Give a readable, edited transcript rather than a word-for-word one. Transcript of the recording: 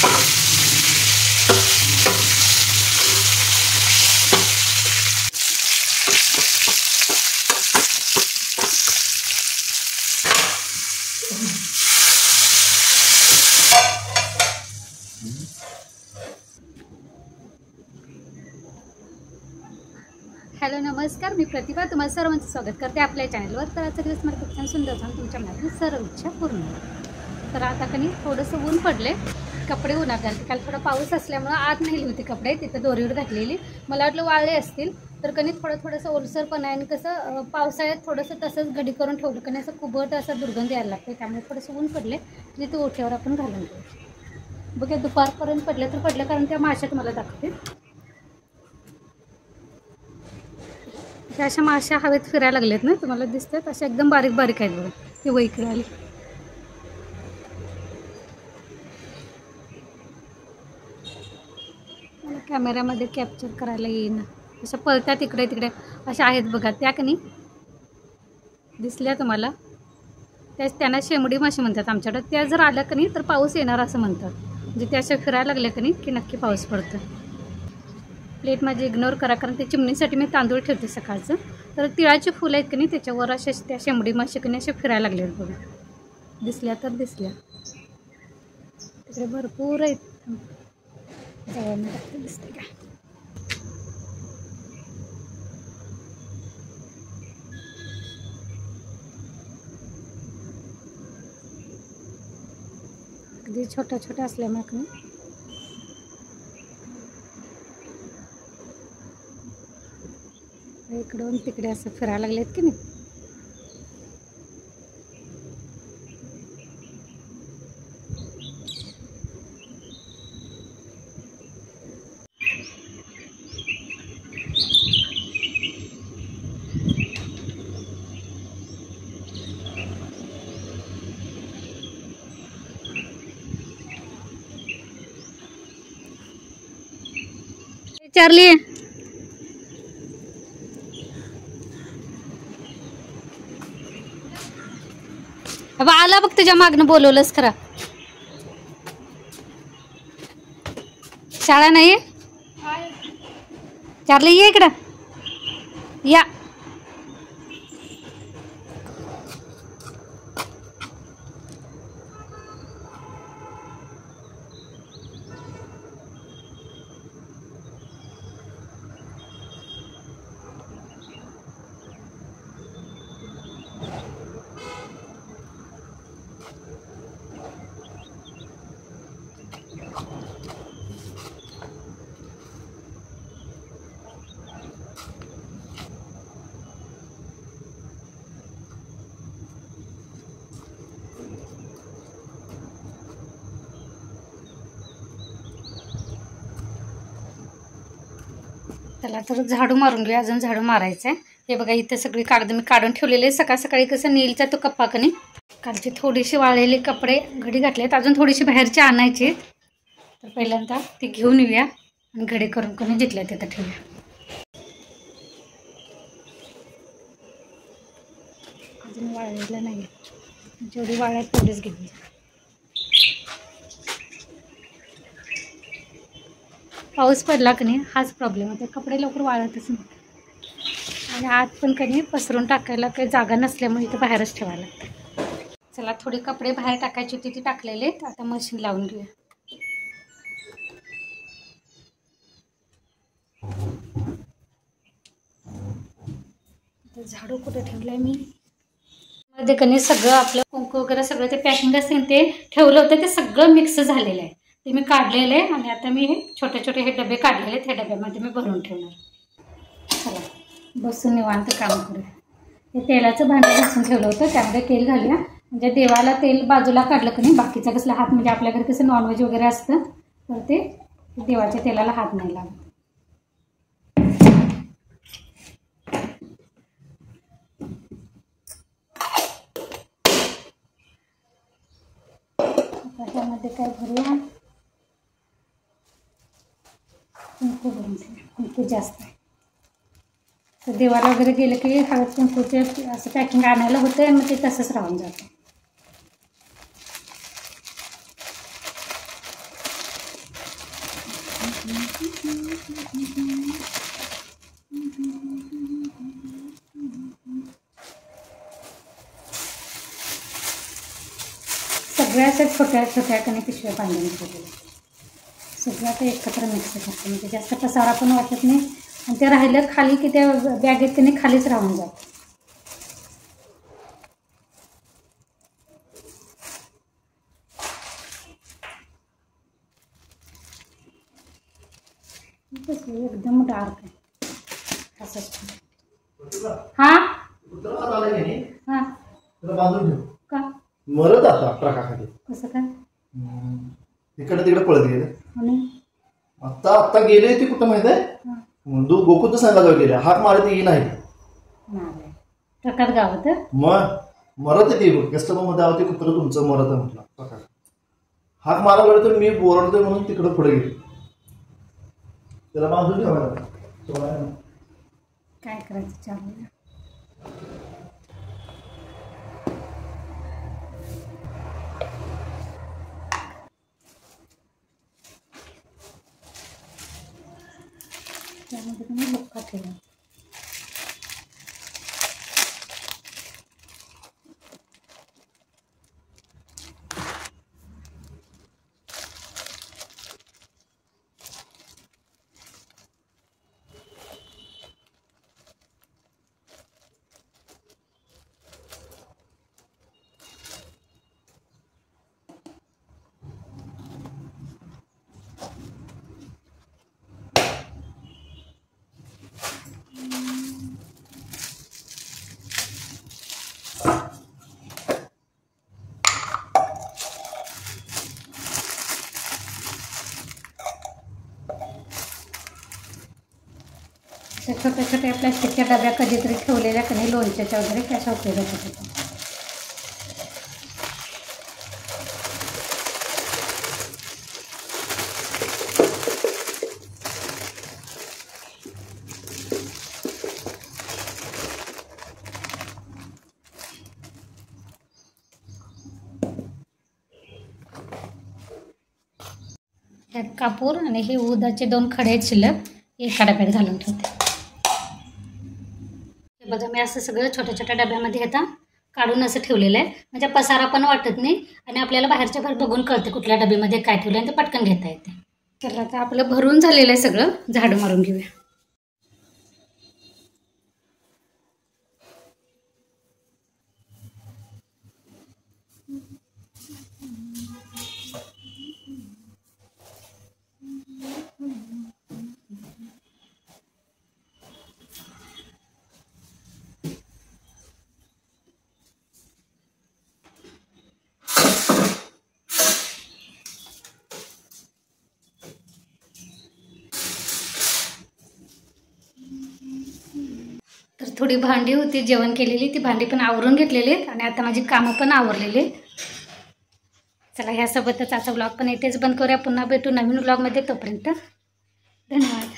Hello नमस्कार, मी प्रतिभा तुम्हाला सर्वांचं स्वागत करते आपल्या चॅनलवर। तर आजचा दिवस मला खूप छान सुंदर जाऊन तुमच्या मनातून सर्व इच्छा पूर्ण होईल। तर आता कणी थोडंसं ऊन पडले, कपडे उन्हात घालते। काल थोडा पाऊस असल्यामुळे आत नेली होती कपडे, तिथं दोरीवर घातलेली। मला वाटलं वाळले असतील, तर कणी थोडंसं ओलसरपणा आहे आणि कसं पावसाळ्यात थोडंसं तसंच घडी करून ठेवलं कणी असं कुबट असा दुर्गंध यायला लागते। त्यामुळे थोडंसं ऊन पडले आणि ते ओठ्यावर आपण घालून ठेवू। बघा दुपारपर्यंत पडलं तर पडलं, कारण त्या माश्या तुम्हाला दाखवते। अशा माश्या हवेत फिरायला लागलेत ना, तुम्हाला दिसतात अशा एकदम बारीक बारीक आहेत बघा। ते व इकडे आली, मला कॅमेऱ्यामध्ये कॅप्चर करायला येईना। अशा पळतात इकडे तिकडे, अशा आहेत बघा त्या कणी दिसल्या तुम्हाला। त्यांना शेंबडी माशी म्हणतात आमच्याकडे। त्या जर आल्या कणी तर पाऊस येणार असं म्हणतात, म्हणजे त्या अशा फिरायला लागल्या कणी की नक्की पाऊस पडतो। प्लेट माझी इग्नोर करा, कारण ते चिमणीसाठी मी तांदूळ ठेवते सकाळचं। तर तिळाची फुलं आहेत कणी त्याच्यावर अशा त्या शेंबडी माशी कणी अशा फिरायला लागले आहेत बघा। दिसल्या तर दिसल्या, तिकडे भरपूर आहेत। जवळ दिसते का? अगदी छोट्या छोट्या असल्यामुळे कणी इकडून तिकडे असं फिरायला लागलेत की नाही। चार्ली अब आला बघ, तुझ्या मागणं बोलवलंस खरा। शाळा नाही चार्ली, ये इकडं या। त्याला तर झाडू मारून घेऊया, अजून झाडू मारायचं आहे। हे बघा इथे सगळी कागद मी काढून ठेवलेले। सकाळ सकाळी कसं नीलचा तो कप्पा कणी कालची थोडीशी वाळलेली कपडे घडी घातलेत, अजून थोडीशी बाहेरची आणायची। तर पहिल्यांदा ती घेऊन येऊया आणि घडी करून कणी जिथल्या तिथं ठेवूया। अजून वाळलेलं नाही, जेवढी वाळायत तेवढीच घेऊया। पाऊस पडला की नाही हाच प्रॉब्लेम होता, कपडे लवकर वाळतच नाही आणि आत पण कधी पसरून टाकायला काही जागा नसल्यामुळे इथं बाहेरच ठेवायला लागतं। चला थोडे कपडे बाहेर टाकायचे होते ते टाकलेले, आता मशीन लावून घेऊया। झाडू कुठे ठेवलंय मी, मध्ये कधी सगळं आपलं कुंकू वगैरे सगळं ते पॅकिंग असेल ते ठेवलं होतं, ते सगळं मिक्स झालेलं आहे। ते मी काढलेलं आहे आणि आता मी हे छोटे छोटे हे डबे काढलेले आहेत, त्या डब्यामध्ये मी भरून ठेवणार। चला बसून निवांत काम करूया। हे तेलाचं भांडं घासून ठेवलं होतं, त्यामध्ये तेल घालूया। म्हणजे देवाला तेल बाजूला काढलं की नाही बाकीचा कसला हात, म्हणजे आपल्या घरी कसं नॉनव्हेज वगैरे असतं तर ते देवाच्या तेलाला हात नाही लागत। त्यामध्ये काय भरूया, कुंकू भरून ठेवूया। कुंकू जास्त आहे तर देवाला वगैरे गेलं की हळद कुंकूचे असं पॅकिंग आणायला होतं, मग ते तसंच राहून जातं। सगळ्या अशा छोट्या छोट्या कणी पिशव्या बांधून ठेवलेल्या, सगळ्या ते एकत्र मिक्स करते म्हणजे जास्त पसारा पण वाटत नाही आणि ते राहिलं खाली की त्या बॅगेत कणी खालीच राहून जातं. एकदम डार्क आहे असंच. हां हां का मरत आता ट्रकाखाली कसं काय इकडे तिकडे पळत गेले आणि आता आता गेले ते कुठं माहित आहे गोकुळ सांगा जाऊ गेले हाक मारत येई नाही ट्रकात गावात मग मरत येते कस्टमर मध्ये आहोत कुत्र तुमचं मरत आहे म्हटलं हाक मारायला तर मी बोरडतोय म्हणून तिकडे पुढे गेले त्याला बांधून ठेवायला काय करायचं चालू. त्यामध्ये तुम्ही बुक्का ठेवा. छोट्या छोट्या प्लास्टिकच्या डब्या कधीतरी ठेवलेल्या कधी लोणच्याच्या वगैरे कशा उपयोगात होतात. त्यात कापूर आणि हे उदाचे 2 खडे आहेत शिल्लक एका डब्यात घालून ठेवते. हे बघा मी असं सगळं छोट्या छोट्या डब्यामध्ये आता काढून असं ठेवलेलं आहे म्हणजे पसारा पण वाटत नाही आणि आपल्याला बाहेरच्या बाहेर बघून कळते कुठल्या डब्यामध्ये काय ठेवलं आणि ते पटकन घेता येते. तर आता आपलं भरून झालेलं आहे सगळं झाडू मारून घेऊया. तर थोडी भांडी होती जेवण केलेली ती भांडी पण आवरून घेतलेली आहेत आणि आता माझी कामं पण आवरलेली. चला ह्यासोबतच आजचा ब्लॉग पण इथेच बंद करूया. पुन्हा भेटू नवीन ब्लॉगमध्ये. तोपर्यंत धन्यवाद.